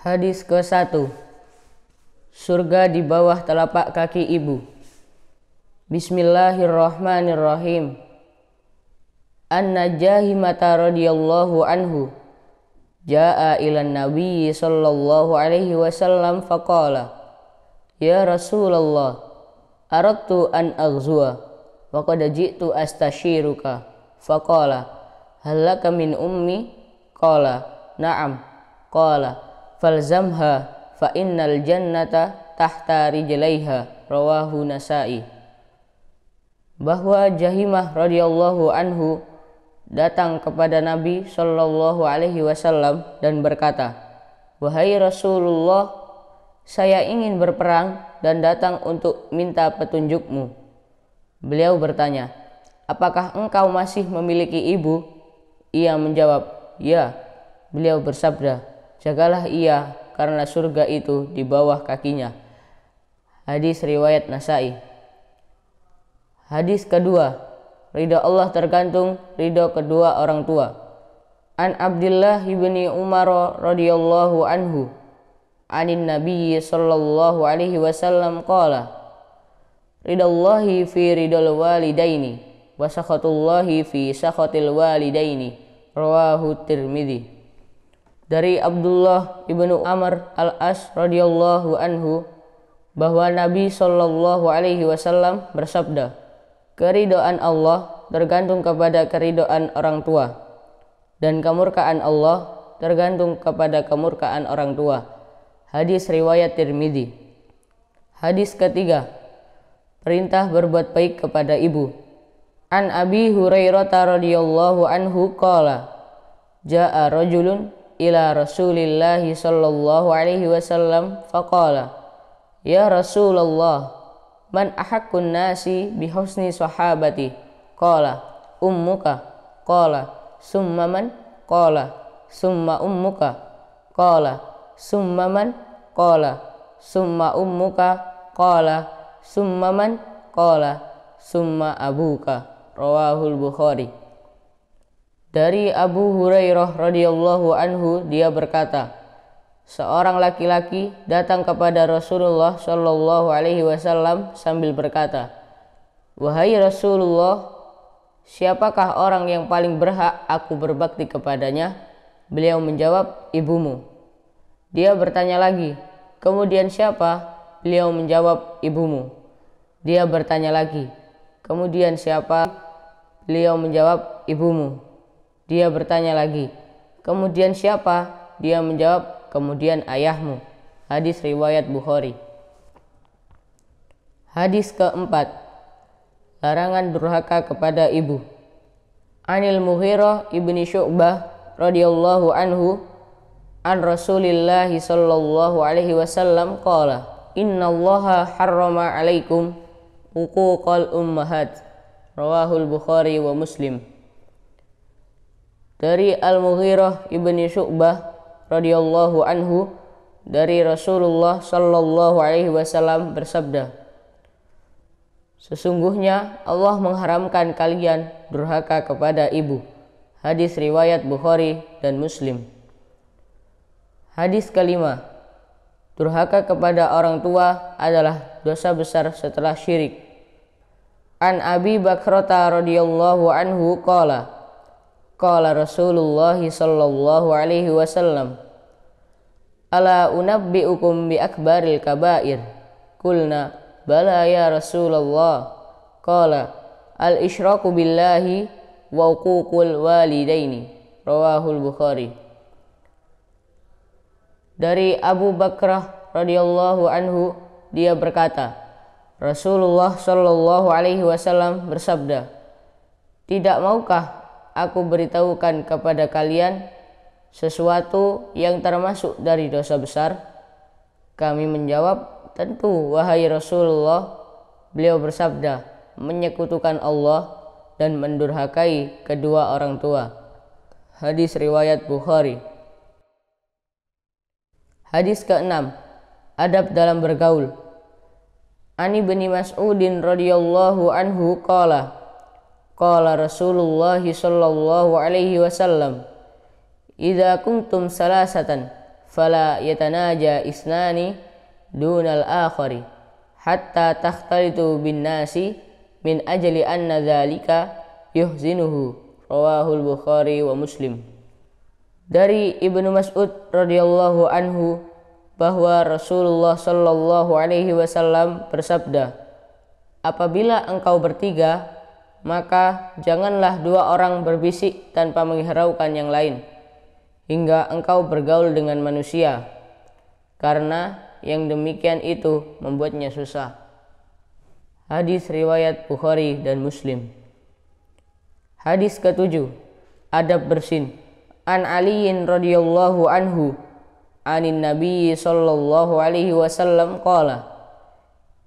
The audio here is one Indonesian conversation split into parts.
Hadis ke-1. Surga di bawah telapak kaki ibu. Bismillahirrahmanirrahim. An-Najahimata radhiyallahu anhu jaa ilan nabi sallallahu alaihi wasallam faqala, ya Rasulullah, aradtu an aghzuwa wa qad ji'tu astashiruka. Faqala, hal laka min ummi? Qala, na'am. Qala, falzamha fa innal jannata tahta rijlaiha. Rawahu Nasa'i. Bahwa Jahimah radhiyallahu anhu datang kepada Nabi sallallahu alaihi wasallam dan berkata, wahai Rasulullah, saya ingin berperang dan datang untuk minta petunjukmu. Beliau bertanya, apakah engkau masih memiliki ibu? Ia menjawab, ya. Beliau bersabda, jagalah ia karena surga itu di bawah kakinya. Hadis riwayat Nasa'i. Hadis kedua, ridha Allah tergantung ridha kedua orang tua. An Abdullah ibni Umar radhiyallahu anhu anin Nabi sallallahu alaihi wasallam qala, ridallahi fi ridal walidaini wa sakhatullahi fi sakhatil walidaini. Rawahu Tirmidzi. Dari Abdullah ibnu Amr al-As radhiyallahu anhu bahwa Nabi sallallahu alaihi wasallam bersabda, keridhaan Allah tergantung kepada keridhaan orang tua, dan kemurkaan Allah tergantung kepada kemurkaan orang tua. Hadis riwayat Tirmidzi. Hadis ketiga, perintah berbuat baik kepada ibu. An Abi Hurairah radhiyallahu anhu qala, jaa rajulun ila Rasulillahi sallallahu alaihi wasallam faqala, ya Rasulullah, man ahaqqun nasi bihusni sahabati? Qala, ummuka. Qala, summa man? Qala, summa ummuka. Qala, summa man? Qala, summa ummuka. Qala, summa man? Qala, summa abuka. Rawahul Bukhari. Dari Abu Hurairah radhiyallahu anhu, dia berkata, seorang laki-laki datang kepada Rasulullah sallallahu alaihi wasallam sambil berkata, wahai Rasulullah, siapakah orang yang paling berhak aku berbakti kepadanya? Beliau menjawab, ibumu. Dia bertanya lagi, kemudian siapa? Beliau menjawab, ibumu. Dia bertanya lagi, kemudian siapa? Beliau menjawab, ibumu. Dia bertanya lagi, kemudian siapa? Dia menjawab, kemudian ayahmu. Hadis riwayat Bukhari. Hadis keempat, larangan durhaka kepada ibu. Anil Mughirah ibni Syu'bah radhiyallahu anhu an Rasulillah sallallahu alaihi wasallam qala, innallaha harrama alaikum uquqal ummahat. Rawahul Bukhari wa Muslim. Dari Al-Mughirah ibni Syu'bah radhiyallahu anhu dari Rasulullah sallallahu alaihi wasallam bersabda, sesungguhnya Allah mengharamkan kalian durhaka kepada ibu. Hadis riwayat Bukhari dan Muslim. Hadis kelima, durhaka kepada orang tua adalah dosa besar setelah syirik. An Abi Bakrata radhiyallahu anhu qala, qala Rasulullah sallallahu alaihi wasallam, ala unabbi'ukum bi akbaril kabair? Qulna, bala ya Rasulullah. Qala, al isyraku billahi wa uququl walidaini. Rawahul Bukhari. Dari Abu Bakrah radhiyallahu anhu, dia berkata, Rasulullah sallallahu alaihi wasallam bersabda, tidak maukah aku beritahukan kepada kalian sesuatu yang termasuk dari dosa besar? Kami menjawab, tentu wahai Rasulullah. Beliau bersabda, menyekutukan Allah dan mendurhakai kedua orang tua. Hadis riwayat Bukhari. Hadis ke-6, adab dalam bergaul. Ani bin Mas'udin radhiyallahu anhu qala, qala Rasulullah sallallahu alaihi wasallam, idza kuntum salasatan fala yatanaja isnani dunal akhari hatta takhtalitu bin nasi min ajli anna dzalika yuhzinuhu. Rawahul Bukhari wa Muslim. Dari Ibnu Mas'ud radhiyallahu anhu bahwa Rasulullah sallallahu alaihi wasallam bersabda, apabila engkau bertiga, maka janganlah dua orang berbisik tanpa menghiraukan yang lain hingga engkau bergaul dengan manusia, karena yang demikian itu membuatnya susah. Hadis riwayat Bukhari dan Muslim. Hadis ke-7, adab bersin. An Aliin radhiyallahu anhu anin Nabi sallallahu alaihi wasallam qala,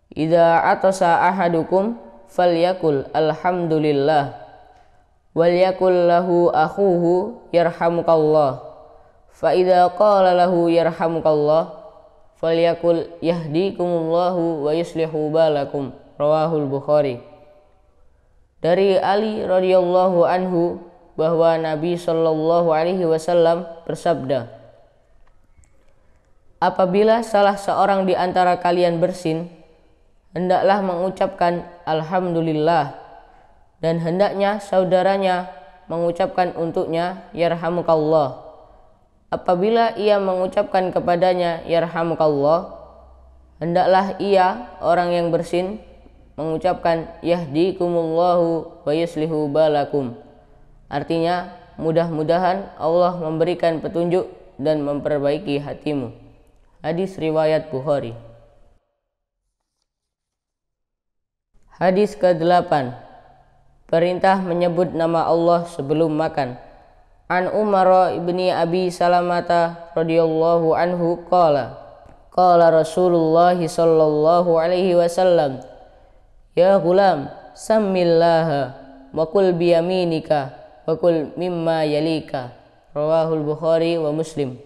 idza atasa ahadukum falyakul alhamdulillah wal yakul lahu akhuhu yarhamukallah, fa idza qala lahu yarhamukallah falyakul yahdikumullahu wa yuslihu balakum. Rawahul Bukhari. Dari Ali radhiyallahu anhu bahwa Nabi sallallahu alaihi wasallam bersabda, apabila salah seorang di antara kalian bersin, hendaklah mengucapkan alhamdulillah, dan hendaknya saudaranya mengucapkan untuknya yarhamukallah. Apabila ia mengucapkan kepadanya yarhamukallah, hendaklah ia orang yang bersin mengucapkan yahdikumullahu wa yuslihu balakum. Artinya, mudah-mudahan Allah memberikan petunjuk dan memperbaiki hatimu. Hadis riwayat Bukhari. Hadis ke-8, perintah menyebut nama Allah sebelum makan. An Umar ibni Abi Salamata radhiyallahu anhu qala, qala Rasulullah sallallahu alaihi wasallam, ya ghulam sammillaha wa kul biyaminika wa kul mimma yalika. Rawahul Bukhari wa Muslim.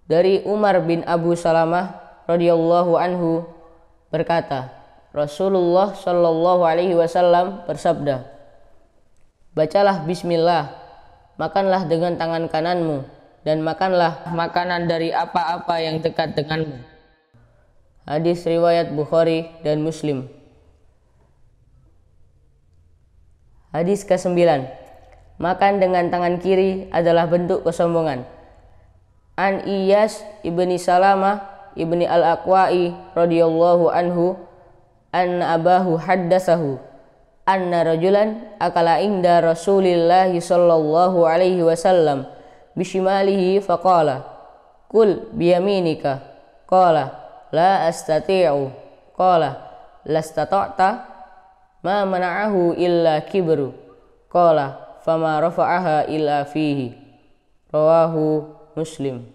Dari Umar bin Abu Salamah radhiyallahu anhu berkata, Rasulullah sallallahu alaihi wasallam bersabda, bacalah bismillah, makanlah dengan tangan kananmu, dan makanlah makanan dari apa-apa yang dekat denganmu. Hadis riwayat Bukhari dan Muslim. Hadis ke-9, makan dengan tangan kiri adalah bentuk kesombongan. An Iyas ibni Salamah ibni al-Aqwa'i radhiyallahu anhu anna abahu haddatsahu anna rajulan akala inda Rasulillah sallallahu alaihi wasallam bishimalihi faqala kul biyaminika, qala la astati'u, qala lastata'ta, ma mana'ahu illa kibru, qala fama rafa'aha illa fihi. Rawahu Muslim.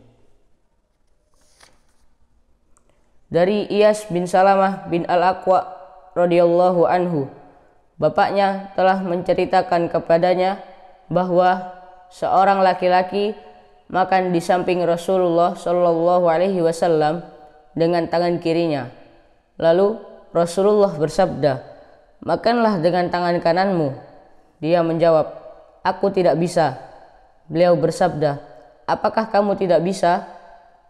Dari Iyas bin Salamah bin Al-Aqwa radhiyallahu anhu, bapaknya telah menceritakan kepadanya bahwa seorang laki-laki makan di samping Rasulullah sallallahu alaihi wasallam dengan tangan kirinya. Lalu Rasulullah bersabda, makanlah dengan tangan kananmu. Dia menjawab, aku tidak bisa. Beliau bersabda, apakah kamu tidak bisa?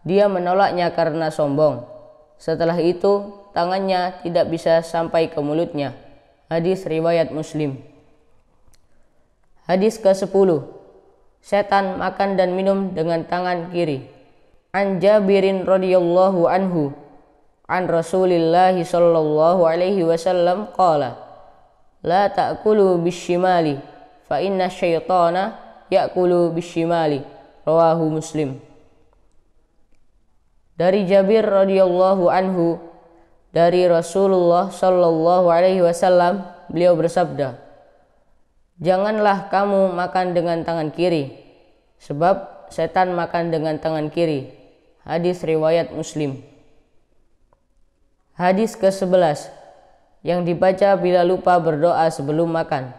Dia menolaknya karena sombong. Setelah itu tangannya tidak bisa sampai ke mulutnya. Hadis riwayat Muslim. Hadis ke-10, setan makan dan minum dengan tangan kiri. An Jabirin radhiyallahu anhu an Rasulillah sallallahu alaihi wasallam qala, la ta'kulu bishimali fa inna syaitana ya'kulu bishimali. Rawahu Muslim. Dari Jabir radhiyallahu anhu dari Rasulullah sallallahu alaihi wasallam, beliau bersabda, janganlah kamu makan dengan tangan kiri, sebab setan makan dengan tangan kiri. Hadis riwayat Muslim. Hadis ke-11 yang dibaca bila lupa berdoa sebelum makan.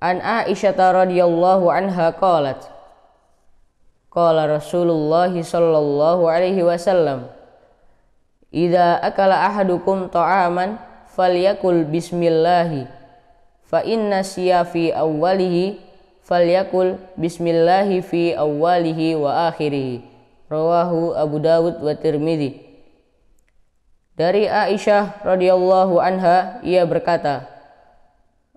An Aisyah radhiyallahu anha qalat, qala Rasulullah sallallahu alaihi wasallam, idza akala ahadukum ta'aman falyakul bismillahi, fa inna siya fi awwalihi falyakul bismillahi fi awwalihi wa akhirihi. Rawahu Abu Dawud wa Tirmidzi. Dari Aisyah radhiyallahu anha, ia berkata,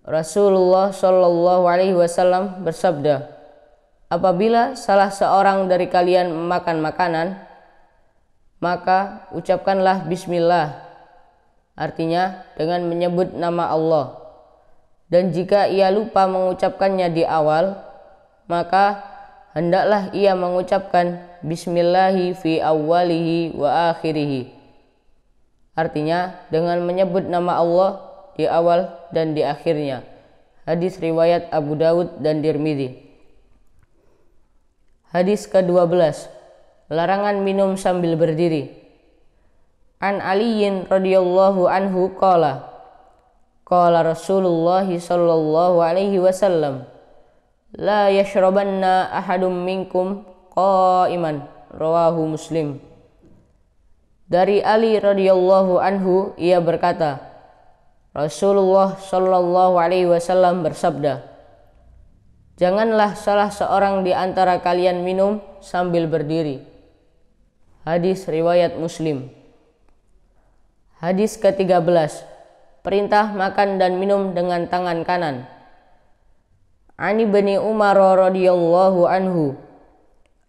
Rasulullah shallallahu alaihi wasallam bersabda, apabila salah seorang dari kalian memakan makanan, maka ucapkanlah bismillah, artinya dengan menyebut nama Allah. Dan jika ia lupa mengucapkannya di awal, maka hendaklah ia mengucapkan bismillahi fi awwalihi wa akhirihi, artinya dengan menyebut nama Allah di awal dan di akhirnya. Hadis riwayat Abu Dawud dan Tirmidzi. Hadis ke-12, larangan minum sambil berdiri. An Aliyin radhiyallahu anhu qala Rasulullah sallallahu alaihi wasallam, la yashrabanna ahadum minkum qa'iman. Rawahu Muslim. Dari Ali radhiyallahu anhu, ia berkata, Rasulullah shallallahu alaihi wasallam bersabda, janganlah salah seorang di antara kalian minum sambil berdiri. Hadis riwayat Muslim. Hadis ke-13, perintah makan dan minum dengan tangan kanan. Ani bin Umar radhiyallahu anhu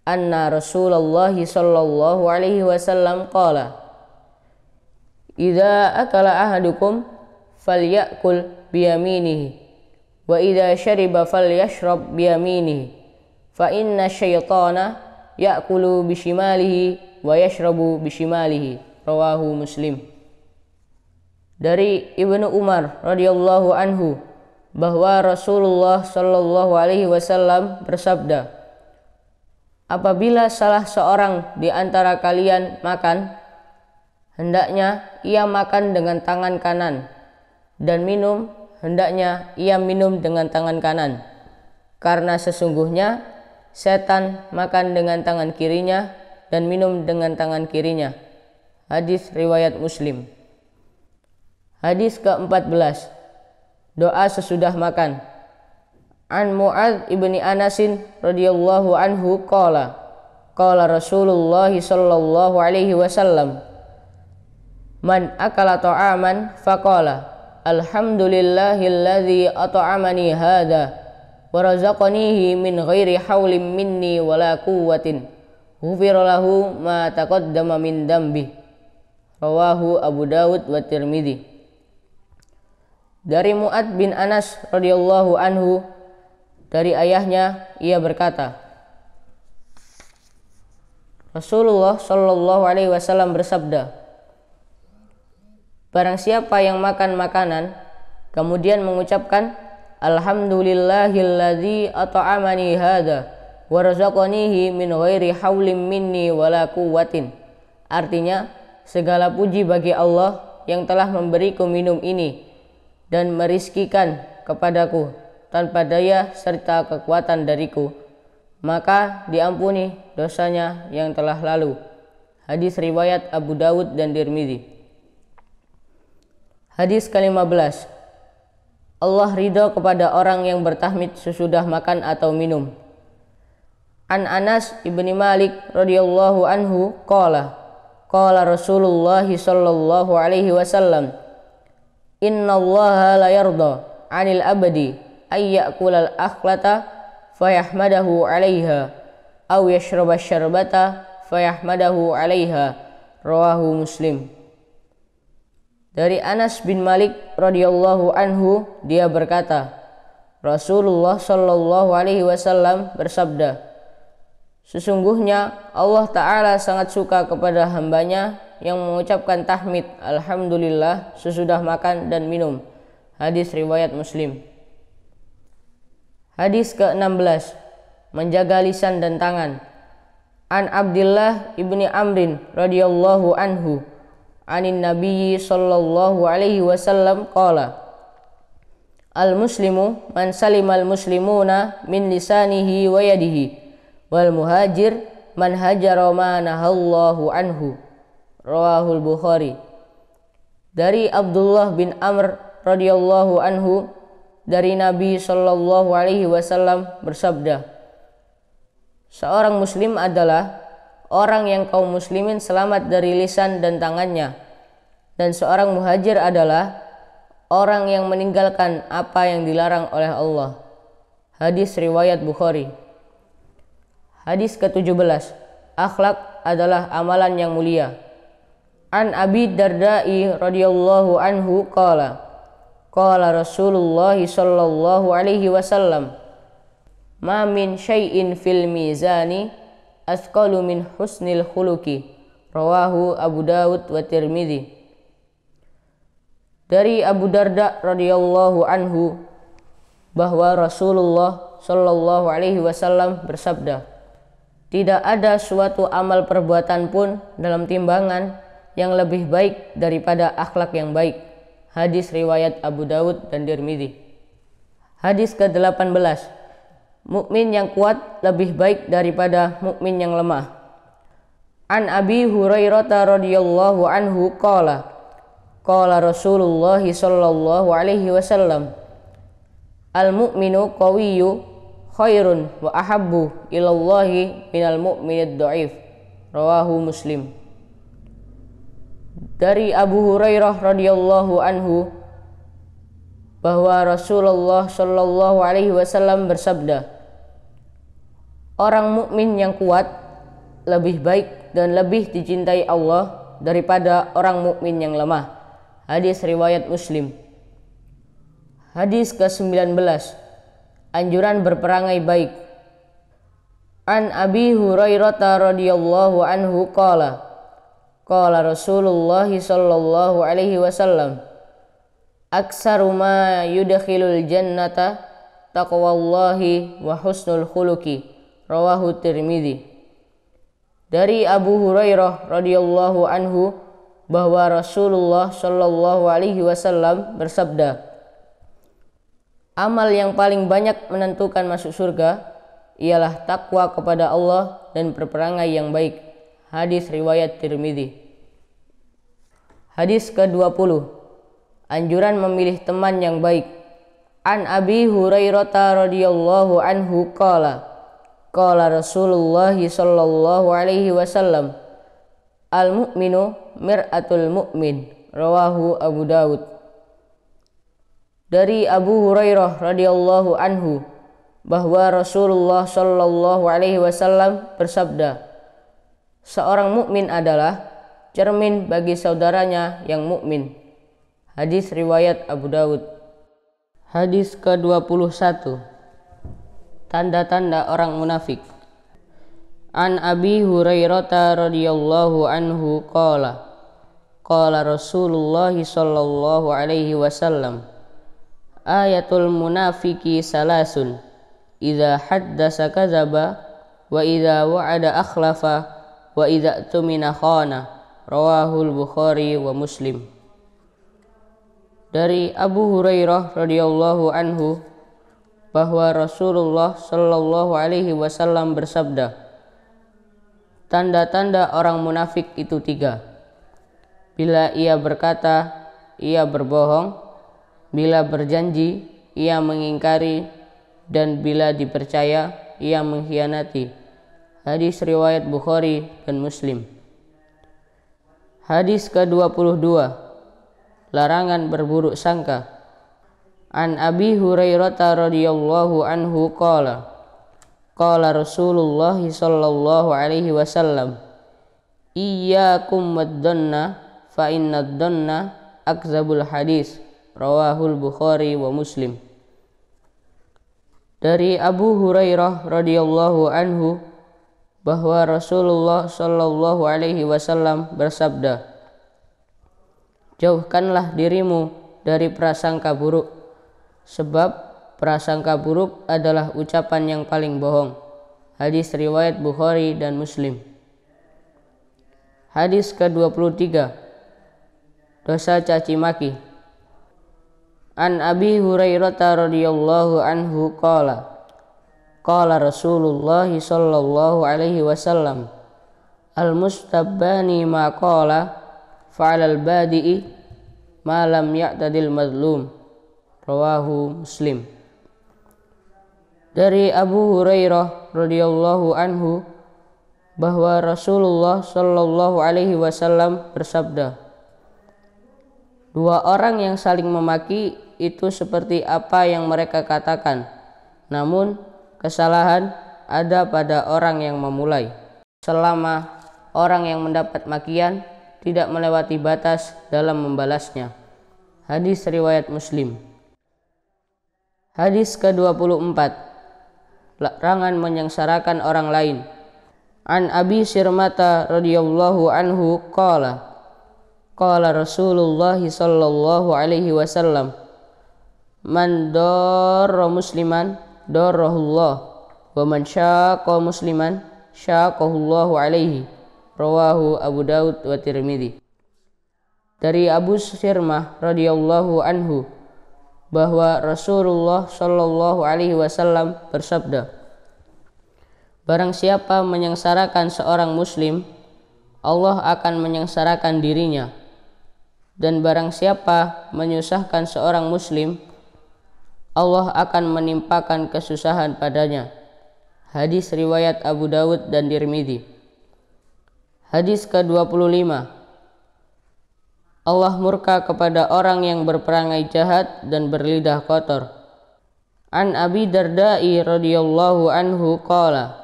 anna Rasulullah sallallahu alaihi wasallam qala, idza akala ahadukum falyakul biyaminihi wa idza syariba falyashrab biyaminihi fa inna syaitana yakulu bishimalihi wa yashrabu bishimalihi. Rawahu Muslim. Dari Ibnu Umar radhiyallahu anhu bahwa Rasulullah sallallahu alaihi wasallam bersabda, apabila salah seorang di antara kalian makan, hendaknya ia makan dengan tangan kanan, dan minum hendaknya ia minum dengan tangan kanan, karena sesungguhnya setan makan dengan tangan kirinya dan minum dengan tangan kirinya. Hadis riwayat Muslim. Hadis ke-14, doa sesudah makan. An Mu'adz ibni Anasin radhiyallahu anhu qala Rasulullah sallallahu alaihi wasallam, man akala ta'aman faqala alhamdulillahilladzi at'amani hadza wa razaqanihi min ghairi haulin minni wala quwwatin ghufira lahu ma taqaddama min dambi. Rawahu Abu Dawud wa Tirmidzi. Dari Mu'adz bin Anas radhiyallahu anhu, dari ayahnya, ia berkata, Rasulullah shallallahu alaihi wasallam bersabda, barang siapa yang makan makanan kemudian mengucapkan alhamdulillahilladzi at'amani hadza wa razaqanihi min ghairi haulin minni wala quwwatin, artinya segala puji bagi Allah yang telah memberiku minum ini dan merizkikan kepadaku tanpa daya serta kekuatan dariku, maka diampuni dosanya yang telah lalu. Hadis riwayat Abu Dawud dan Tirmidzi. Hadis ke-15, Allah ridho kepada orang yang bertahmid sesudah makan atau minum. An Anas ibni Malik radhiyallahu anhu qala Rasulullah sallallahu alaihi wasallam, innallaha la yarda 'anil abdi ayyakul al-akhlata fayahmadahu 'alaiha aw yashraba syarbata fayahmadahu 'alaiha. Rawahu Muslim. Dari Anas bin Malik radhiyallahu anhu, dia berkata, Rasulullah shallallahu alaihi wasallam bersabda, sesungguhnya Allah Ta'ala sangat suka kepada hambanya yang mengucapkan tahmid alhamdulillah sesudah makan dan minum. Hadis riwayat Muslim. Hadis ke-16, menjaga lisan dan tangan. An Abdullah ibni Amrin radhiyallahu anhu anin Nabi sallallahu alaihi wasallam qala al muslimu man salimal muslimuna min lisanihi wa yadihi wal muhajir man hajara ma nahallahu anhu. Rawahul Bukhari. Dari Abdullah bin Amr radhiyallahu anhu, dari Nabi sallallahu alaihi wasallam bersabda, seorang muslim adalah orang yang kaum muslimin selamat dari lisan dan tangannya, dan seorang muhajir adalah orang yang meninggalkan apa yang dilarang oleh Allah. Hadis riwayat Bukhari. Hadis ke-17. Akhlak adalah amalan yang mulia. An Abi Darda'i radhiyallahu anhu qala Rasulullah sallallahu alaihi wasallam, ma min syai'in fil mizani asqalu min husnil khuluqi. Rawahu Abu Dawud wa Tirmidzi. Dari Abu Darda radhiyallahu anhu bahwa Rasulullah sallallahu alaihi wasallam bersabda, tidak ada suatu amal perbuatan pun dalam timbangan yang lebih baik daripada akhlak yang baik. Hadis riwayat Abu Dawud dan Tirmidzi. Hadis ke-18. Mukmin yang kuat lebih baik daripada mukmin yang lemah. An Abi Hurairah radhiyallahu anhu qala Rasulullah sallallahu alaihi wasallam, al-mu'minu qawiyyu khairun wa ahabbu ilallahi minal mu'minid dha'if. Rawahu Muslim. Dari Abu Hurairah radhiyallahu anhu bahwa Rasulullah sallallahu alaihi wasallam bersabda, orang mukmin yang kuat lebih baik dan lebih dicintai Allah daripada orang mukmin yang lemah. Hadis riwayat Muslim. Hadis ke-19. Anjuran berperangai baik. An Abi Hurairah radhiyallahu anhu qala Rasulullah sallallahu alaihi wasallam, aksaru ma yudkhilul jannata taqwallahi wa husnul khuluqi. Rawahu Tirmidzi. Dari Abu Hurairah radhiyallahu anhu bahwa Rasulullah sallallahu alaihi wasallam bersabda, amal yang paling banyak menentukan masuk surga ialah takwa kepada Allah dan berperangai yang baik. Hadis riwayat Tirmidzi. Hadis ke-20. Anjuran memilih teman yang baik. An Abi Hurairah radhiyallahu anhu qala Rasulullah sallallahu alaihi wasallam, al-mu'minu mir'atul mu'min. Rawahu Abu Dawud. Dari Abu Hurairah radhiyallahu anhu bahwa Rasulullah sallallahu alaihi wasallam bersabda, seorang mukmin adalah cermin bagi saudaranya yang mukmin. Hadis riwayat Abu Dawud. Hadis ke-21. Tanda-tanda orang munafik. An Abi Hurairah radhiyallahu anhu qala Rasulullah sallallahu alaihi wasallam, ayatul munafiki salasun, idza haddasa kadzaba wa idza wa'ada akhlafa wa idza tumina khana. Rawahul Bukhari wa Muslim. Dari Abu Hurairah radhiyallahu anhu bahwa Rasulullah sallallahu alaihi wasallam bersabda, tanda-tanda orang munafik itu 3. Bila ia berkata, ia berbohong; bila berjanji, ia mengingkari; dan bila dipercaya, ia mengkhianati. Hadis riwayat Bukhari dan Muslim. Hadis ke-22. Larangan berburuk sangka. An Abi Hurairah radhiyallahu anhu qala Rasulullah sallallahu alaihi wasallam, iyyakum wad-dhanna fa innad-dhanna akzabul hadis. Rawahul Bukhari wa Muslim. Dari Abu Hurairah radhiyallahu anhu bahwa Rasulullah sallallahu alaihi wasallam bersabda, jauhkanlah dirimu dari prasangka buruk, sebab prasangka buruk adalah ucapan yang paling bohong. Hadis riwayat Bukhari dan Muslim. Hadis ke-23. Dosa caci maki. An Abi Hurairah radhiyallahu anhu qala Rasulullah sallallahu alaihi wasallam, al-mustabbani ma qala fa'alal badi'i ma lam ya'tadil mazlum. Rawahu Muslim. Dari Abu Hurairah radhiyallahu anhu bahwa Rasulullah Shallallahu Alaihi Wasallam bersabda, dua orang yang saling memaki itu seperti apa yang mereka katakan, namun kesalahan ada pada orang yang memulai, selama orang yang mendapat makian tidak melewati batas dalam membalasnya. Hadis riwayat Muslim. Hadis ke-24, larangan menyengsarakan orang lain. An Abi Sirmata radhiyallahu anhu qala Rasulullah sallallahu alaihi wasallam, man darra musliman darrahullah wa man syaqqa musliman syaqahullahu alaihi. Rawahu Abu Daud wa Tirmidzi. Dari Abu Sirmah radhiyallahu anhu bahwa Rasulullah Shallallahu Alaihi Wasallam bersabda, barang siapa menyengsarakan seorang muslim, Allah akan menyengsarakan dirinya, dan barang siapa menyusahkan seorang muslim, Allah akan menimpakan kesusahan padanya. Hadis riwayat Abu Daud dan Tirmidzi. Hadis ke-25, Allah murka kepada orang yang berperangai jahat dan berlidah kotor. An Abi Darda'i radhiyallahu anhu qala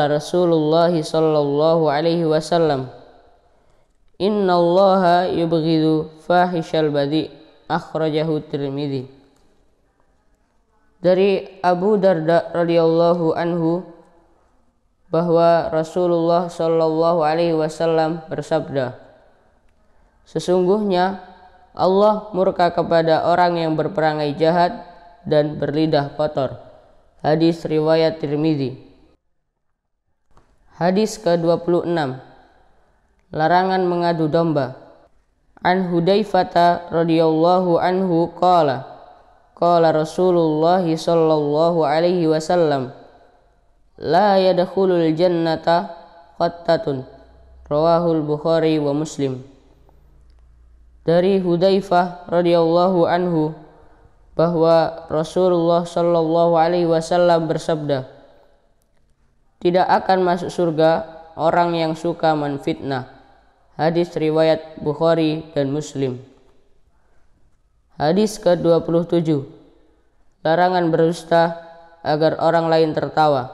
Rasulullah sallallahu alaihi wasallam, innallaha yubghidu fahishal badi. Akhrajahu Tirmidzi. Dari Abu Darda radhiyallahu anhu bahwa Rasulullah sallallahu alaihi wasallam bersabda, sesungguhnya Allah murka kepada orang yang berperangai jahat dan berlidah kotor. Hadis riwayat Tirmidzi. Hadis ke-26, larangan mengadu domba. An Hudzaifah radhiyallahu anhu qala Rasulullah sallallahu alaihi wasallam, la yadkhulul jannata qattatun. Rawahul Bukhari wa Muslim. Dari Hudzaifah radhiyallahu anhu bahwa Rasulullah Shallallahu Alaihi Wasallam bersabda, tidak akan masuk surga orang yang suka menfitnah. Hadis riwayat Bukhari dan Muslim. Hadis ke-27, larangan berdusta agar orang lain tertawa.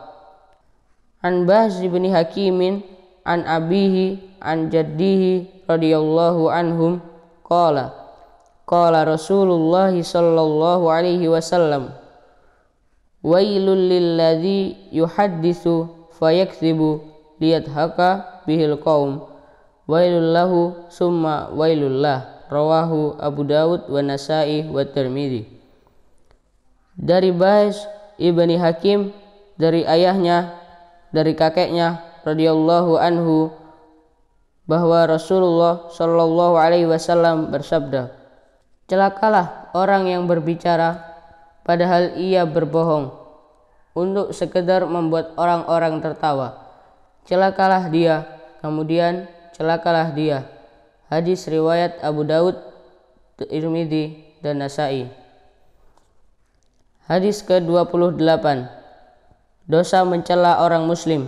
An Bahz bin Hakimin an abihi an jaddihi radhiyallahu anhum Qala Rasulullah sallallahu alaihi wasallam, wailul lilladzi yuhadditsu fayaksibu liyadhaka bihil qaum, wailul lahu summa wailul lah. Rawahu Abu Daud wa Nasa'i wa Tirmidzi. Dari Bahz ibni Hakim, dari ayahnya, dari kakeknya radhiyallahu anhu bahwa Rasulullah Shallallahu Alaihi Wasallam bersabda, celakalah orang yang berbicara padahal ia berbohong untuk sekedar membuat orang-orang tertawa. Celakalah dia, kemudian celakalah dia. Hadis riwayat Abu Daud, Tirmidzi dan Nasa'i. Hadis ke-28, dosa mencela orang muslim.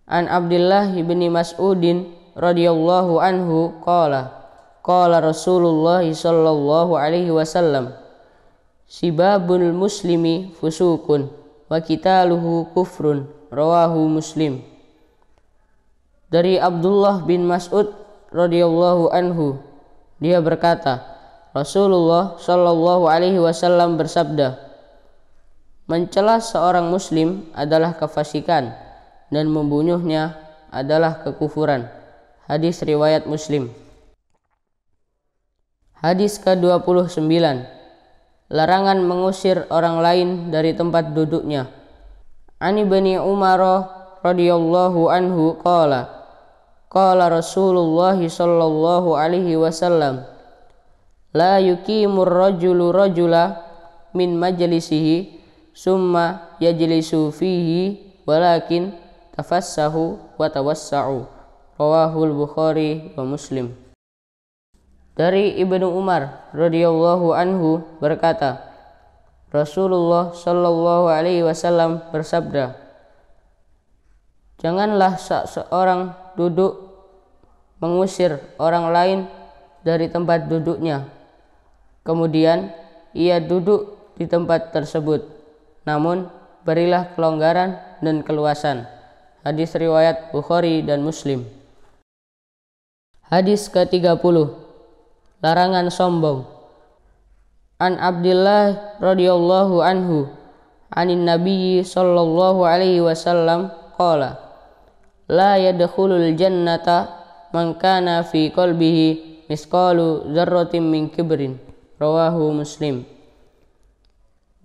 An Abdullah bin Mas'udin radhiyallahu anhu qala Rasulullah sallallahu alaihi wasallam, sibabul muslimi fusukun wa qitaluhu kufrun. Rawahu Muslim. Dari Abdullah bin Mas'ud radhiyallahu anhu, dia berkata, Rasulullah sallallahu alaihi wasallam bersabda, mencela seorang muslim adalah kefasikan dan membunuhnya adalah kekufuran. Hadis riwayat Muslim. Hadis ke-29, larangan mengusir orang lain dari tempat duduknya. Ani Ibni Umar radhiyallahu anhu qala Rasulullah sallallahu alaihi wasallam, la yuqimur rajulu rajula min majlisihi summa yajlisu fihi walakin tafassahu wa tawassa'u. Rawahul Bukhari wa Muslim. Dari Ibnu Umar radhiyallahu anhu berkata, Rasulullah sallallahu alaihi wasallam bersabda, Janganlah seorang duduk mengusir orang lain dari tempat duduknya, kemudian ia duduk di tempat tersebut, namun berilah kelonggaran dan keluasan. Hadis riwayat Bukhari dan Muslim. Hadis ke-30. Larangan sombong. An Abdillah radhiyallahu anhu anin Nabi sallallahu alaihi wasallam qala la yadkhulul jannata man kana fi qalbihi misqalu dzarratin min kibrin. Rawahu Muslim.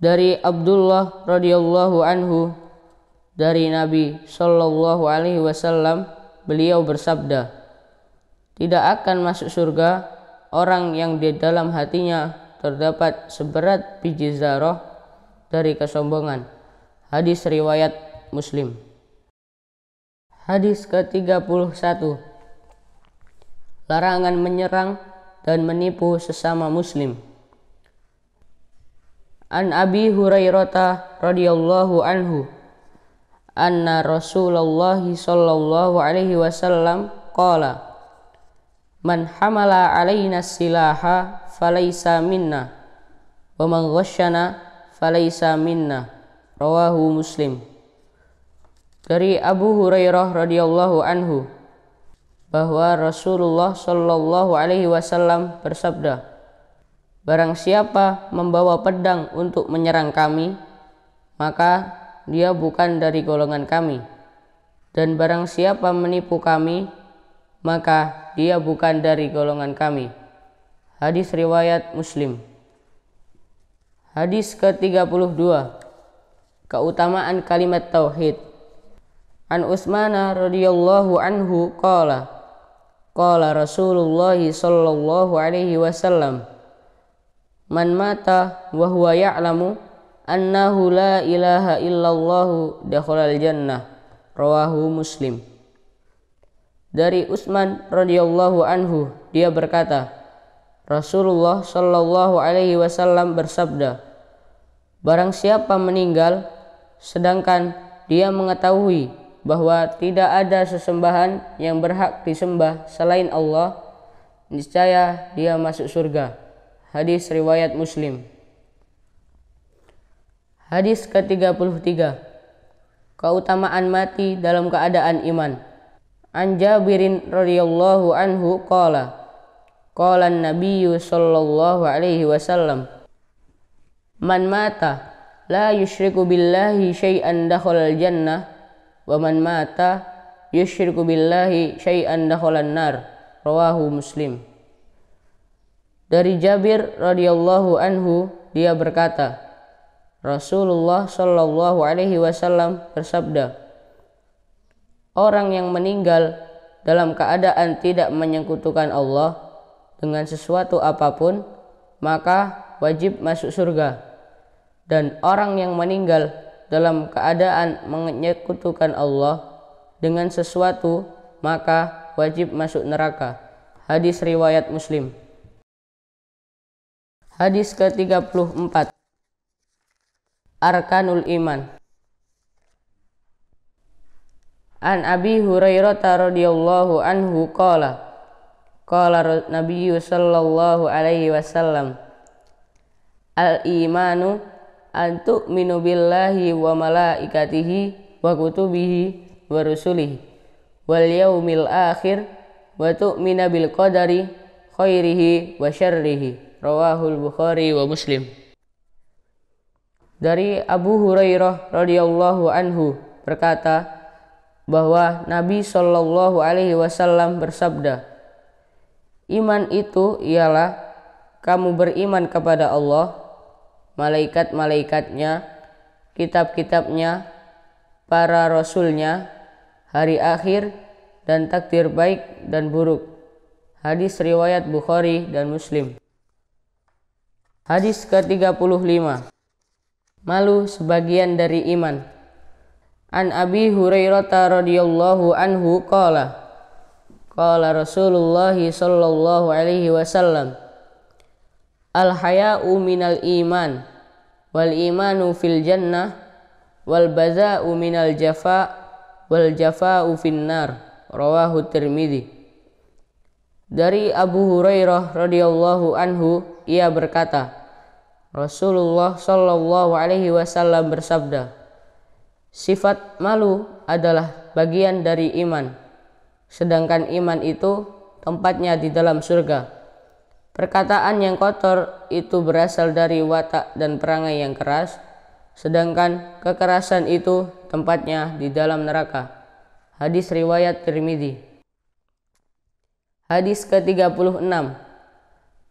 Dari Abdullah radhiyallahu anhu dari Nabi sallallahu alaihi wasallam, beliau bersabda, tidak akan masuk surga orang yang di dalam hatinya terdapat seberat biji zarah dari kesombongan. Hadis riwayat Muslim. Hadis ke-31. Larangan menyerang dan menipu sesama muslim. An Abi Hurairah radhiyallahu anhu anna Rasulullah sallallahu alaihi wasallam qala man hamala alaina silaha falaysa minna wa man ghasyana falaysa minna. Rawahu Muslim. Dari Abu Hurairah radhiyallahu anhu bahwa Rasulullah sallallahu alaihi wasallam bersabda, barang siapa membawa pedang untuk menyerang kami, maka dia bukan dari golongan kami, dan barang siapa menipu kami, maka dia bukan dari golongan kami. Hadis riwayat Muslim. Hadis ke-32. Keutamaan kalimat tauhid. An Utsman radhiyallahu anhu qala qala Rasulullah sallallahu alaihi wasallam man mata wa huwa ya'lamu annahu la ilaha illallah dakhalal jannah. Rawahu Muslim. Dari Utsman radhiyallahu anhu, dia berkata, Rasulullah sallallahu alaihi wasallam bersabda, barang siapa meninggal sedangkan dia mengetahui bahwa tidak ada sesembahan yang berhak disembah selain Allah, niscaya dia masuk surga. Hadis riwayat Muslim. Hadis ke-33. Keutamaan mati dalam keadaan iman. An Jabirin radhiyallahu anhu qala qala an-nabiyyu sallallahu alaihi wasallam man mata la yusyriku billahi syai'an dakhalal jannah wa man mata yusyriku billahi syai'an dakhalan nar. Rawahu Muslim. Dari Jabir radhiyallahu anhu, dia berkata, Rasulullah sallallahu alaihi wasallam bersabda, orang yang meninggal dalam keadaan tidak menyekutukan Allah dengan sesuatu apapun, maka wajib masuk surga. Dan orang yang meninggal dalam keadaan menyekutukan Allah dengan sesuatu, maka wajib masuk neraka. Hadis riwayat Muslim. Hadis ke-34. Arkanul Iman. An Abi Hurairah radhiyallahu anhu qala qala Nabi sallallahu alaihi wasallam al-imanu an tu'minu billahi wa malaikatihi wa kutubihi wa rusulihi wal yaumil akhir wa tu'mina bil qadari khairihi wa syarrihi. Rawahul Bukhari wa Muslim. Dari Abu Hurairah radhiyallahu anhu berkata bahwa Nabi sallallahu alaihi wasallam bersabda, iman itu ialah kamu beriman kepada Allah, malaikat-malaikatnya, kitab-kitabnya, para rasulnya, hari akhir, dan takdir baik dan buruk. Hadis riwayat Bukhari dan Muslim. Hadis ke-35. Malu sebagian dari iman. An Abi Hurairah radhiyallahu anhu qala qala Rasulullah sallallahu alaihi wasallam al haya'u minal iman wal imanu fil jannah wal baza'u minal jafa wal jafa'u finnar. Rawahu Tirmidzi. Dari Abu Hurairah radhiyallahu anhu, ia berkata, Rasulullah shallallahu alaihi wasallam bersabda, sifat malu adalah bagian dari iman, sedangkan iman itu tempatnya di dalam surga. Perkataan yang kotor itu berasal dari watak dan perangai yang keras, sedangkan kekerasan itu tempatnya di dalam neraka. Hadis riwayat Tirmidzi. Hadis ke-36.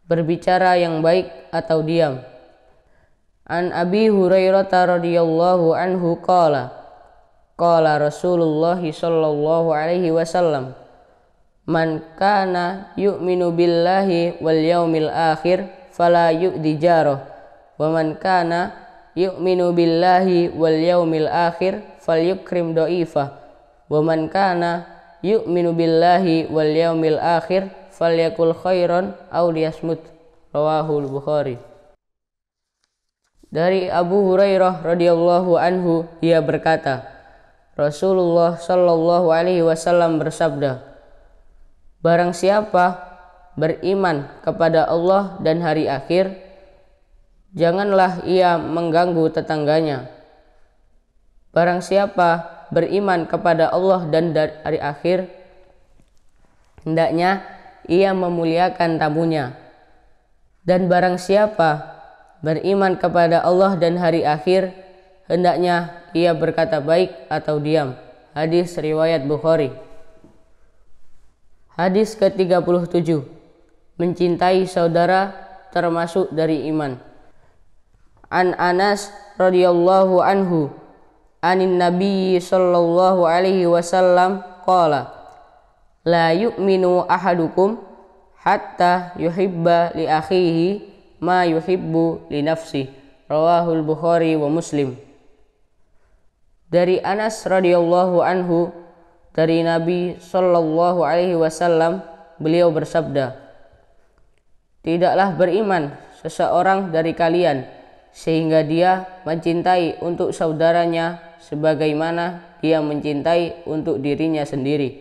Berbicara yang baik atau diam. An Abi Hurairah radhiyallahu anhu qala Rasulullah sallallahu alaihi wasallam, man kana yu'minu billahi wal yaumil akhir fala yu'di jarah, wa man kana yu'minu billahi wal yaumil akhir falyukrim dha'ifah, wa man kana yu'minu billahi wal yaumil akhir falyakul khairan aw liyasmut. Rawahul Bukhari. Dari Abu Hurairah radhiyallahu anhu, ia berkata, Rasulullah sallallahu alaihi wasallam bersabda, barang siapa beriman kepada Allah dan hari akhir, janganlah ia mengganggu tetangganya. Barang siapa beriman kepada Allah dan hari akhir, hendaknya ia memuliakan tamunya. Dan barang siapa beriman kepada Allah dan hari akhir, hendaknya ia berkata baik atau diam. Hadis riwayat Bukhari. Hadis ke-37. Mencintai saudara termasuk dari iman. An Anas radhiyallahu anhu, anin Nabi sallallahu alaihi wasallam qala, la yu'minu ahadukum hatta yuhibba li akhihi ma yuhibbu li nafsihi. Rawahul Bukhari wa Muslim. Dari Anas radhiyallahu anhu, dari Nabi sallallahu alaihi wasallam, beliau bersabda, tidaklah beriman seseorang dari kalian sehingga dia mencintai untuk saudaranya sebagaimana dia mencintai untuk dirinya sendiri.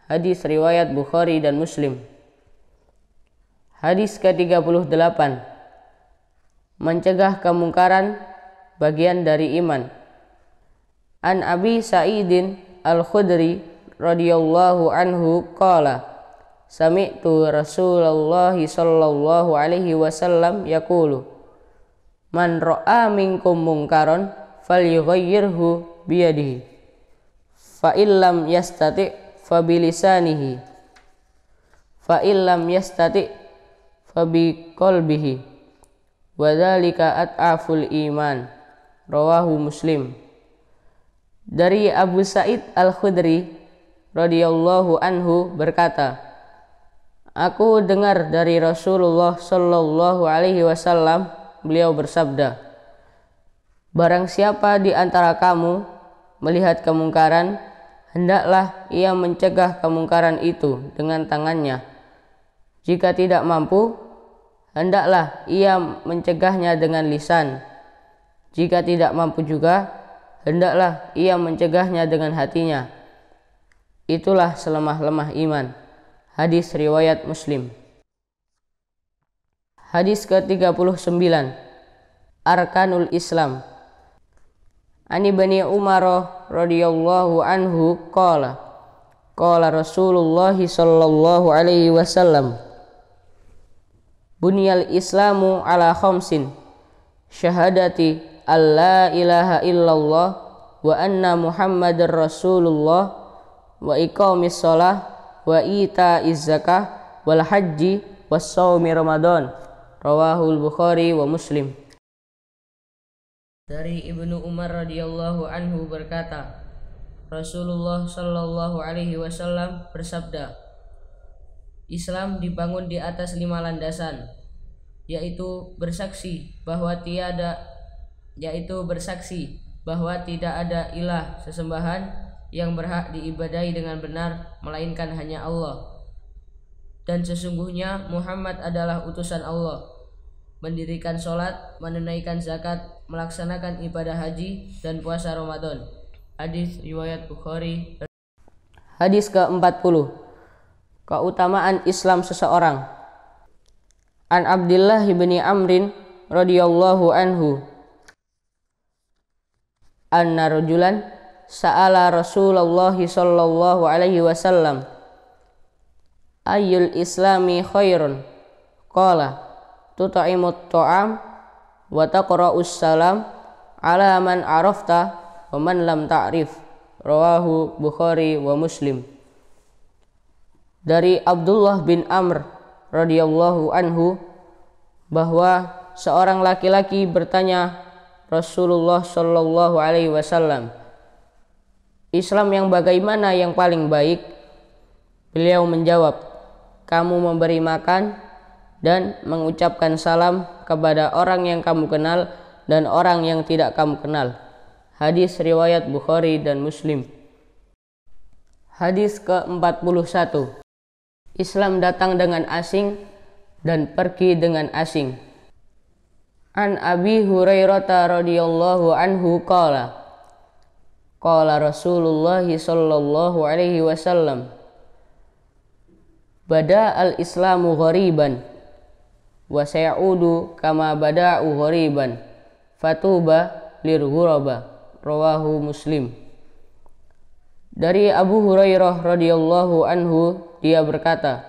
Hadis riwayat Bukhari dan Muslim. Hadis ke-38. Mencegah kemungkaran bagian dari iman. An Abi Sa'idin Al-Khudri radhiyallahu anhu qala, sami'tu Rasulullah sallallahu alaihi wasallam yaqulu, man ra'a minkum munkaran falyughayyirhu biyadihi, fa illam yastati' fa bilisanihi, fa illam yastati' fa biqalbihi, wa dzalika at'aful iman. Rawahu Muslim. Dari Abu Sa'id Al-Khudri radhiyallahu anhu berkata, aku dengar dari Rasulullah sallallahu alaihi wasallam, beliau bersabda, barang siapa di antara kamu melihat kemungkaran, hendaklah ia mencegah kemungkaran itu dengan tangannya. Jika tidak mampu, hendaklah ia mencegahnya dengan lisan. Jika tidak mampu juga, hendaklah ia mencegahnya dengan hatinya. Itulah selemah-lemah iman. Hadis riwayat Muslim. Hadis ke-39. Arkanul Islam. Ani Bani Umar radhiyallahu anhu qala Rasulullah sallallahu alaihi wasallam, bunyal Islamu ala khamsin, syahadati alla ilaha illallah wa anna Muhammadar Rasulullah wa iqamis shalah wa ita'iz zakah wal haji was shaumi Ramadan. Rawahul Bukhari wa Muslim. Dari Ibnu Umar radhiyallahu anhu berkata, Rasulullah sallallahu alaihi wasallam bersabda, Islam dibangun di atas 5 landasan, yaitu bersaksi bahwa tidak ada ilah sesembahan yang berhak diibadahi dengan benar melainkan hanya Allah, dan sesungguhnya Muhammad adalah utusan Allah, mendirikan sholat, menunaikan zakat, melaksanakan ibadah haji dan puasa Ramadan. Hadis riwayat Bukhari. Hadis ke-40. Keutamaan Islam seseorang. An Abdullah bin Amrin radhiyallahu anhu anna rajulan sa'ala Rasulullah sallallahu alaihi wasallam ayyul islami khairun qala tut'imut ta'am wa taqra'us salam ala man arafta wa man lam ta'rif. Rawahu Bukhari wa Muslim. Dari Abdullah bin Amr radhiyallahu anhu bahwa seorang laki-laki bertanya Rasulullah sallallahu alaihi wasallam, Islam yang bagaimana yang paling baik? Beliau menjawab, kamu memberi makan dan mengucapkan salam kepada orang yang kamu kenal dan orang yang tidak kamu kenal. Hadis riwayat Bukhari dan Muslim. Hadis ke-41. Islam datang dengan asing dan pergi dengan asing. An Abi Hurairah radhiyallahu anhu qala qala Rasulullah sallallahu alaihi wasallam bada al-islamu ghariban wa sayaudu kama bada'u ghariban fatuba lirghuraba. Rawahu Muslim. Dari Abu Hurairah radhiyallahu anhu, dia berkata,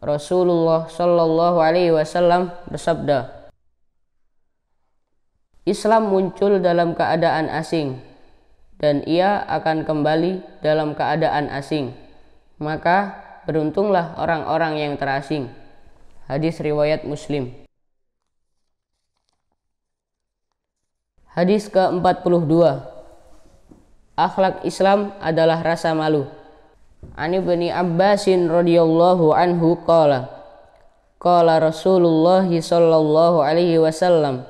Rasulullah sallallahu alaihi wasallam bersabda, Islam muncul dalam keadaan asing dan ia akan kembali dalam keadaan asing. Maka beruntunglah orang-orang yang terasing. Hadis riwayat Muslim. Hadis ke-42. Akhlak Islam adalah rasa malu. An Ibnu Abbasin radhiyallahu anhu qala qala Rasulullah sallallahu alaihi wasallam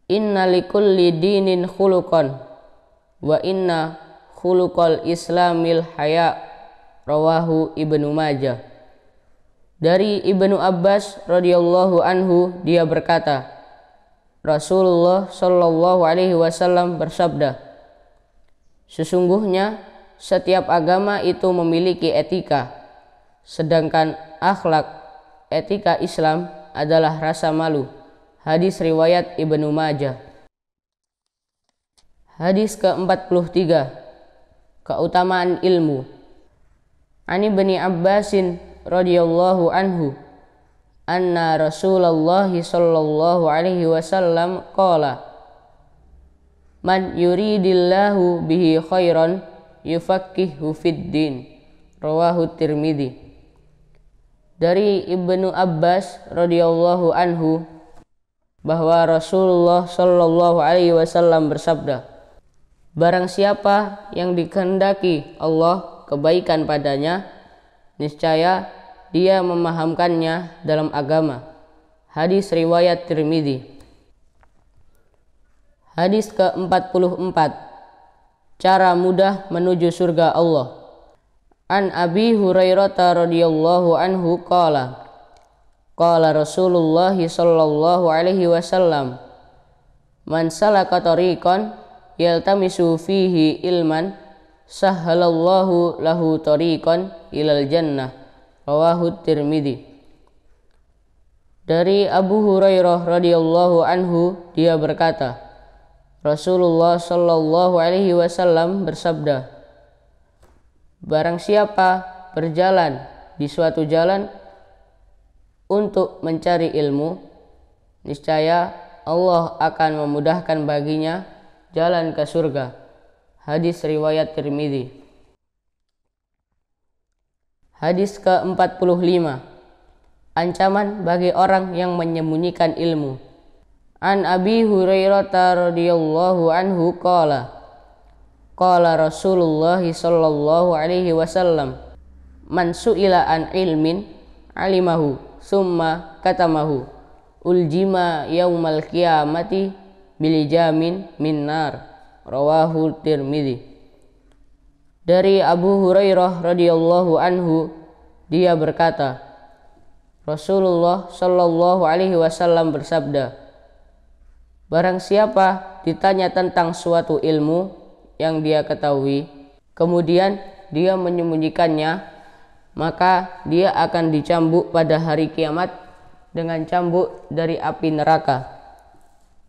inna likulli dinin khuluqan wa inna khuluqal islamil haya. Rawahu Ibnu Majah. Dari Ibnu Abbas radhiyallahu anhu, dia berkata, Rasulullah sallallahu alaihi wasallam bersabda, sesungguhnya setiap agama itu memiliki etika, sedangkan akhlak etika Islam adalah rasa malu. Hadis riwayat Ibnu Majah. Hadis ke-43. Keutamaan ilmu. An Ibnu Abbasin radhiyallahu anhu anna Rasulullah sallallahu alaihi wasallam qala man yuridillahu bihi khairan yufaqihu fid din. Rawahu Tirmidzi. Dari Ibnu Abbas radhiyallahu anhu bahwa Rasulullah sallallahu alaihi wasallam bersabda, barang siapa yang dikehendaki Allah kebaikan padanya, niscaya dia memahamkannya dalam agama. Hadis riwayat Tirmidzi. Hadis ke-44. Cara mudah menuju surga Allah. An Abi Hurairah radhiyallahu anhu qala qala Rasulullah sallallahu alaihi wasallam man salaka tariqan yaltamisu fihi ilman sahhalallahu lahu tariqan ilal jannah. Rawahu Tirmidzi. Dari Abu Hurairah radhiyallahu anhu, dia berkata, Rasulullah sallallahu alaihi wasallam bersabda, barang siapa berjalan di suatu jalan untuk mencari ilmu, niscaya Allah akan memudahkan baginya jalan ke surga. Hadis riwayat Tirmidzi. Hadis ke-45. Ancaman bagi orang yang menyembunyikan ilmu. An Abi Hurairah radhiyallahu anhu qala qala Rasulullah sallallahu alaihi wasallam man su'ila an ilmin alimahu summa katamahu uljima yaumal qiyamati bilijamin min nar. Rawahu Tirmidzi. Dari Abu Hurairah radhiyallahu anhu, dia berkata, Rasulullah sallallahu alaihi wasallam bersabda, barang siapa ditanya tentang suatu ilmu yang dia ketahui, kemudian dia menyembunyikannya, maka dia akan dicambuk pada hari kiamat dengan cambuk dari api neraka.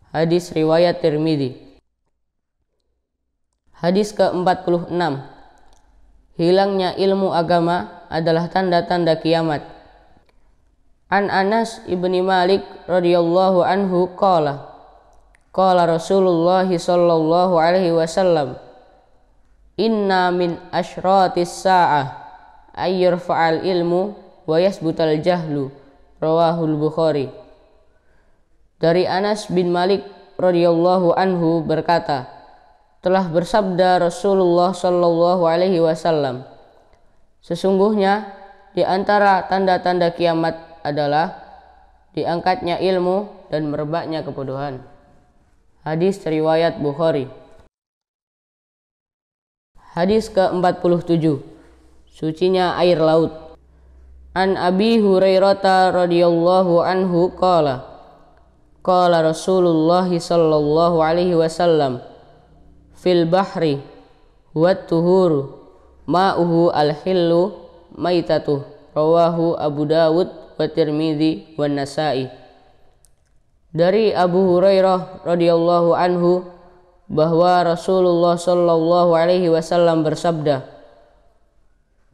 Hadis riwayat Tirmidzi. Hadis ke-46. Hilangnya ilmu agama adalah tanda-tanda kiamat. An Anas ibni Malik radhiyallahu anhu qala Rasulullah sallallahu alaihi wasallam, inna min asyratis sa'ah ayyurfa'al ilmu wa yasbutal jahlu. Rawahul Bukhari. Dari Anas bin Malik radhiyallahu anhu berkata, telah bersabda Rasulullah sallallahu alaihi wasallam, sesungguhnya di antara tanda-tanda kiamat adalah diangkatnya ilmu dan merebaknya kebodohan. Hadis riwayat Bukhari. Hadis ke-47. Sucinya air laut. An Abi Hurairah radhiyallahu anhu qala Rasulullah sallallahu alaihi wasallam, fil bahri huwa tuhuru ma'uhu al-hillu maitatuh. Rawahu Abu Dawud wa Tirmidzi wa Nasa'i. Dari Abu Hurairah radhiyallahu anhu bahwa Rasulullah sallallahu alaihi wasallam bersabda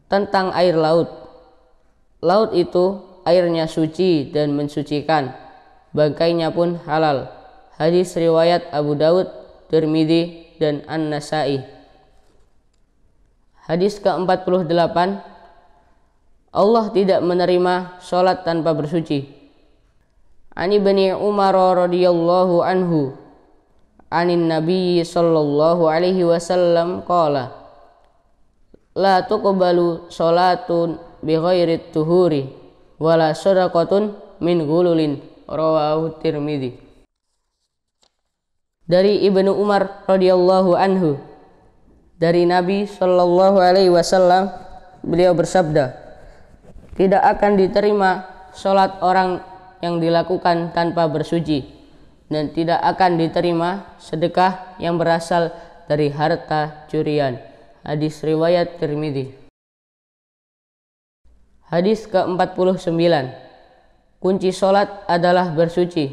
tentang air laut. Laut itu airnya suci dan mensucikan, bangkainya pun halal. Hadis riwayat Abu Dawud, Tirmidzi dan An-Nasa'i. Hadis ke-48. Allah tidak menerima salat tanpa bersuci. Ani Ibni Umar radhiyallahu anhu anin Nabi sallallahu alaihi wasallam qala la tuqbalu salatun bi ghairi tuhuri wala shadaqatun min ghululin. Rawahu Tirmidzi. Dari Ibnu Umar radhiyallahu anhu, dari Nabi sallallahu alaihi wasallam, beliau bersabda, tidak akan diterima salat orang yang dilakukan tanpa bersuci, dan tidak akan diterima sedekah yang berasal dari harta curian. Hadis riwayat Tirmidzi. Hadis ke-49. Kunci salat adalah bersuci.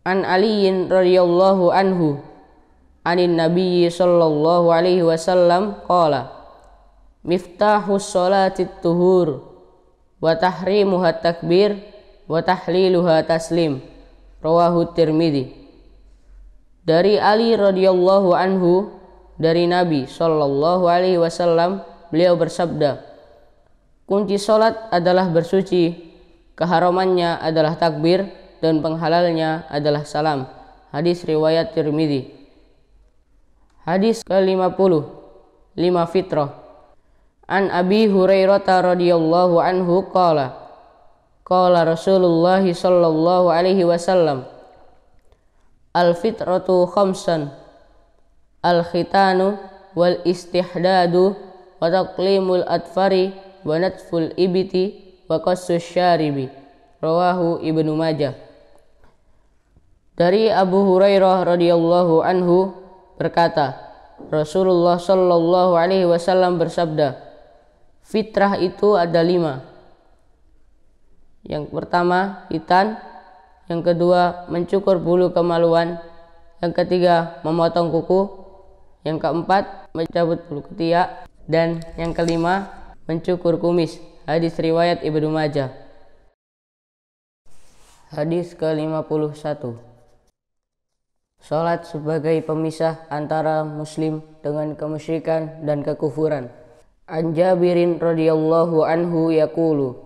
An Aliyin radhiyallahu anhu anin Nabi sallallahu alaihi wasallam qala miftahus sholatit tuhur wa tahrimuha takbir wa tahliluha taslim. Rawahu Tirmidzi. Dari Ali radhiyallahu anhu, dari Nabi sallallahu alaihi wasallam, beliau bersabda, kunci salat adalah bersuci, keharamannya adalah takbir dan penghalalnya adalah salam. Hadis riwayat Tirmidzi. Hadis ke-50. 5 fitrah. An Abi Hurairah radhiyallahu anhu qala Rasulullah sallallahu alaihi wasallam, al fitratu khamsan, al khitanu wal istihdadu wa taqlimul atfari wa natful ibiti wa qassus syaribi. Rawahu Ibnu Majah. Dari Abu Hurairah radhiyallahu anhu berkata, Rasulullah sallallahu alaihi wasallam bersabda, fitrah itu ada 5. Yang pertama khitan, yang kedua mencukur bulu kemaluan, yang ketiga memotong kuku, yang keempat mencabut bulu ketiak, dan yang kelima mencukur kumis. Hadis riwayat Ibnu Majah. Hadis ke-51. Salat sebagai pemisah antara muslim dengan kemusyrikan dan kekufuran. An Jabirin radhiyallahu anhu yaqulu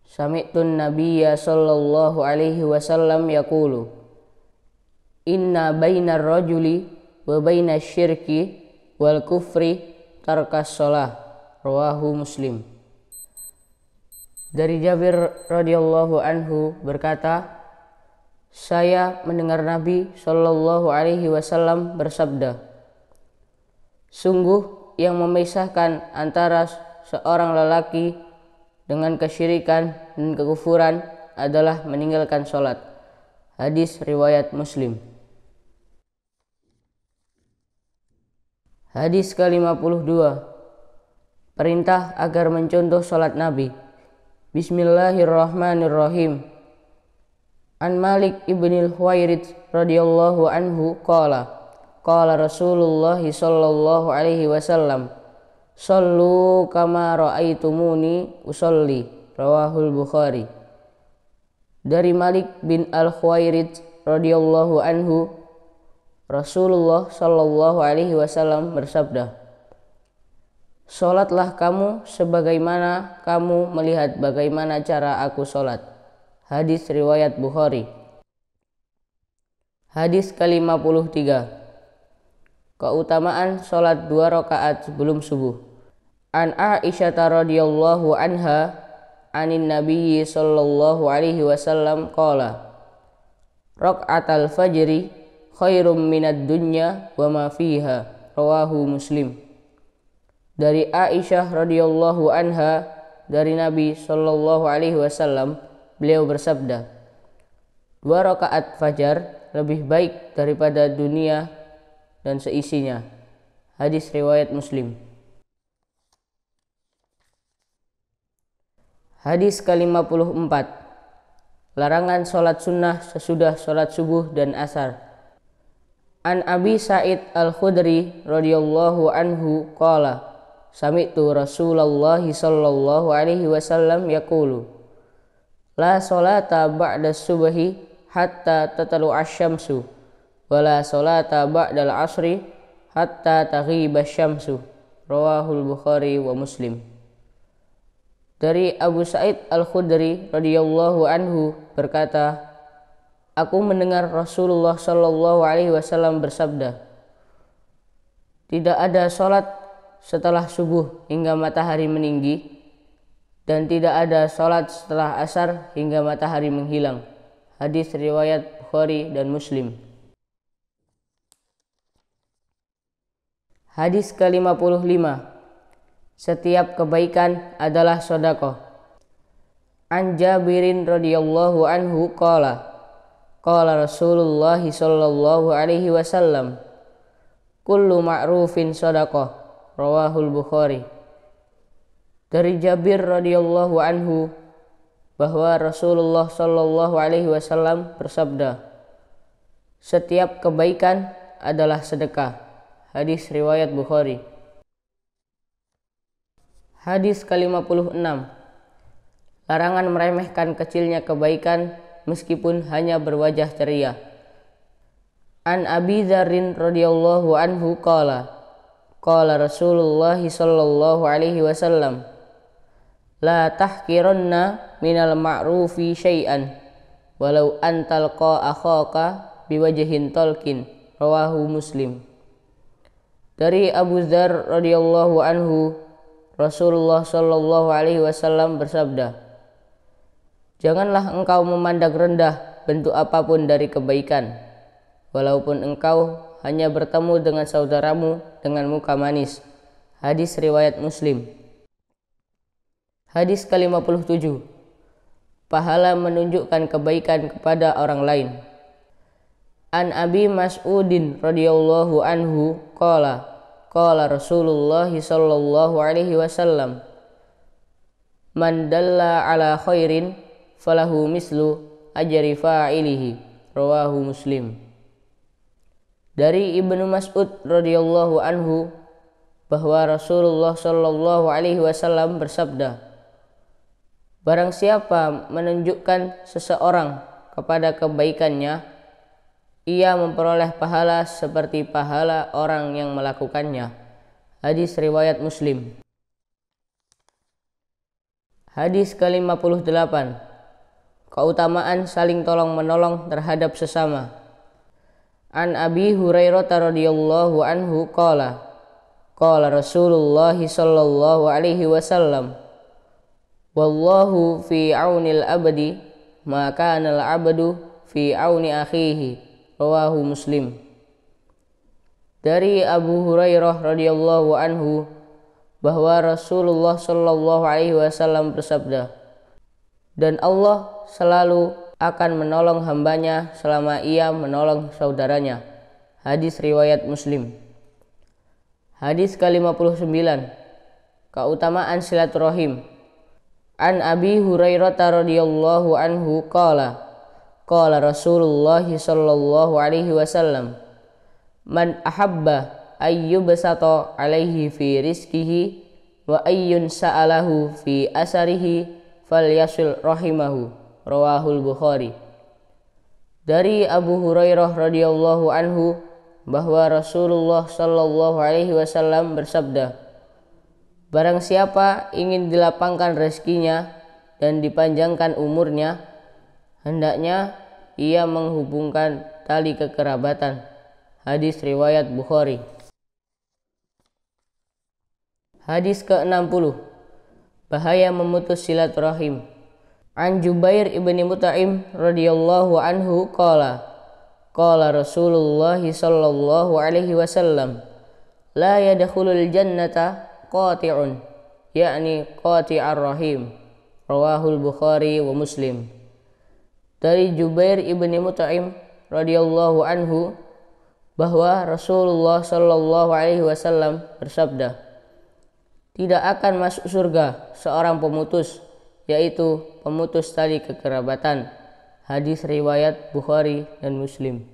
sami'tun nabiyya sallallahu alaihi wasallam yaqulu inna bainar rajuli wa bainas syirki wal kufri tarkas shalah. Rawahu Muslim. Dari Jabir radhiyallahu anhu berkata, saya mendengar Nabi sallallahu alaihi wasallam bersabda, sungguh yang memisahkan antara seorang lelaki dengan kesyirikan dan kekufuran adalah meninggalkan sholat. Hadis riwayat Muslim. Hadis ke-52. Perintah agar mencontoh salat Nabi. Bismillahirrahmanirrahim. An Malik ibnil Huwairits radhiyallahu anhu qala Rasulullah sallallahu alaihi wasallam, "Shallu kama ra'aitumuni usolli." Rawahul Bukhari. Dari Malik bin Al-Huwairits radhiyallahu anhu, Rasulullah sallallahu alaihi wasallam bersabda, "Salatlah kamu sebagaimana kamu melihat bagaimana cara aku salat." Hadis riwayat Bukhari. Hadis ke-53. Keutamaan salat 2 rakaat sebelum subuh. An Aisyah radhiyallahu anha anin Nabi sallallahu alaihi wasallam qala, "Raka'atal fajri khairum minad dunya wa ma fiha." Rawahu Muslim. Dari Aisyah radhiyallahu anha dari Nabi sallallahu alaihi wasallam, beliau bersabda, 2 rakaat fajar lebih baik daripada dunia dan seisinya. Hadis riwayat Muslim. Hadis ke-54. Larangan salat sunnah sesudah salat subuh dan asar. An Abi Sa'id Al-Khudri radhiyallahu anhu qala, "Sami'tu Rasulullah sallallahu alaihi wasallam yaqulu, la salata ba'da subhi hatta tatlu asy-syamsu, wa la salata ba'dal asri hatta taghiba asy-syamsu." Rawahul Bukhari wa Muslim. Dari Abu Sa'id Al-Khudri radhiyallahu anhu berkata, "Aku mendengar Rasulullah sallallahu alaihi wasallam bersabda, tidak ada salat setelah subuh hingga matahari meninggi, dan tidak ada salat setelah asar hingga matahari menghilang." Hadis riwayat Bukhari dan Muslim. Hadis ke-55. Setiap kebaikan adalah sedekah. An Jabirin radhiyallahu anhu qala Rasulullah sallallahu alaihi wasallam, "Kullu ma'rufin shadaqah." Rawahul Bukhari. Dari Jabir radhiyallahu anhu bahwa Rasulullah sallallahu alaihi wasallam bersabda, "Setiap kebaikan adalah sedekah." Hadis riwayat Bukhari. Hadis ke-56. Larangan meremehkan kecilnya kebaikan meskipun hanya berwajah ceria. An Abi Dzarrin radhiyallahu anhu qala Rasulullah sallallahu alaihi wasallam, "La tahqiranna minal ma'rufi syai'an walau an talqa akhaka biwajhin talqin." Rawahu Muslim. Dari Abu Dzar radhiyallahu anhu, Rasulullah sallallahu alaihi wasallam bersabda, "Janganlah engkau memandang rendah bentuk apapun dari kebaikan, walaupun engkau hanya bertemu dengan saudaramu dengan muka manis." Hadis riwayat Muslim. Hadis ke-57. Pahala menunjukkan kebaikan kepada orang lain. An Abi Mas'udin radhiyallahu anhu qala Rasulullah sallallahu alaihi wasallam, "Man dalla ala khairin falahu mislu ajri fa'ilihi." Rawahu Muslim. Dari Ibnu Mas'ud radhiyallahu anhu bahwa Rasulullah sallallahu alaihi wasallam bersabda, "Barang siapa menunjukkan seseorang kepada kebaikannya, ia memperoleh pahala seperti pahala orang yang melakukannya." Hadis riwayat Muslim. Hadis ke-58. Keutamaan saling tolong-menolong terhadap sesama. An Abi Hurairah radhiyallahu anhu qala Rasulullah sallallahu alaihi wasallam, "Wallahu fi aunil abdi ma kana al-abdu fi auni akhihi." Rawahu Muslim. Dari Abu Hurairah radhiyallahu anhu bahwa Rasulullah sallallahu alaihi wasallam bersabda, "Dan Allah selalu akan menolong hambanya selama ia menolong saudaranya." Hadis riwayat Muslim. Hadis ke-59. Keutamaan silaturahim. An Abi Hurairah radhiyallahu anhu qala Rasulullah sallallahu alaihi wasallam, man ahabba ayyubsata alaihi fi rizqihi wa ayyun sa'alahu fi asarihi falyasil rahimahu. Rawahul Bukhari. Dari Abu Hurairah radhiyallahu anhu bahwa Rasulullah sallallahu alaihi wasallam bersabda, barang siapa ingin dilapangkan rezekinya dan dipanjangkan umurnya, hendaknya ia menghubungkan tali kekerabatan. Hadis riwayat Bukhari. Hadis ke-60. Bahaya memutus silaturahim. An Jubair ibni Mut'im radhiyallahu anhu qala Rasulullah sallallahu alaihi wasallam, la yadkhulul jannata qati'un, yakni qati'ar rahim. Rawahul Bukhari wa Muslim. Dari Jubair ibni Mut'im radhiyallahu anhu bahwa Rasulullah sallallahu alaihi wasallam bersabda, tidak akan masuk surga seorang pemutus, yaitu pemutus tali kekerabatan. Hadis riwayat Bukhari dan Muslim.